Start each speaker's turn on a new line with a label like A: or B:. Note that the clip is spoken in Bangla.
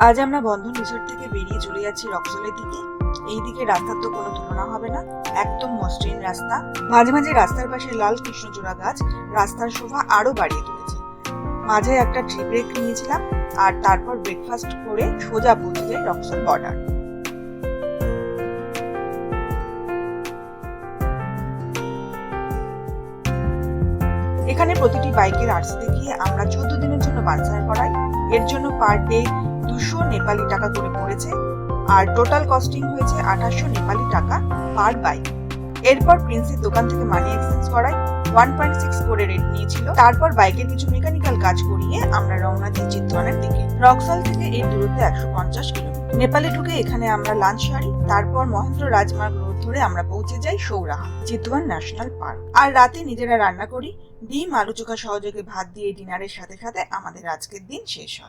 A: আজ আমরা বন্ধন রিসোর্ট থেকে বেরিয়ে চলে যাচ্ছি রক্সলের দিকে। এই দিকে রাস্তার তো কোনো তুলনা হবে না, একদম মসৃণ রাস্তা। মাঝে মাঝে রাস্তার পাশে লাল কৃষ্ণচূড়া গাছ রাস্তার শোভা আরো বাড়িয়ে তুলেছে। মাঝে একটা ট্রি ব্রেক নিয়েছিলাম আর তারপর ব্রেকফাস্ট করে সোজা পৌঁছে যাই রক্সল বর্ডার। এখানে প্রতিটি বাইকের আরসি দেখিয়ে আমরা 14 দিনের জন্য বানসার করাই। এর জন্য পার ডে 200 নেপালি টাকা করে পড়েছে আর টোটাল কস্টিং হয়েছে 2800 নেপালি টাকা পার বাইক। এরপর প্রিন্সের দোকান থেকে মানি এক্সচেঞ্জ করাই 1.6 করে রেট নিয়েছিল। তারপর বাইকের কিছু মেকানিক্যাল কাজ করিয়ে আমরা রওনা দিই চিত্তওয়ানের দিকে। রক্সল থেকে এর দূরত্ব 150 কিলোমিটার। নেপালে ঢুকে এখানে আমরা লাঞ্চ সারি, তারপর মহেন্দ্র রাজমার্গ রোড ধরে আমরা পৌঁছে যাই সৌরাহা চিত্তওয়ান ন্যাশনাল পার্ক। আর রাতে নিজেরা রান্না করি ডিম আলু চোখা সহযোগে ভাত দিয়ে ডিনারের সাথে সাথে আমাদের আজকের দিন শেষ হয়।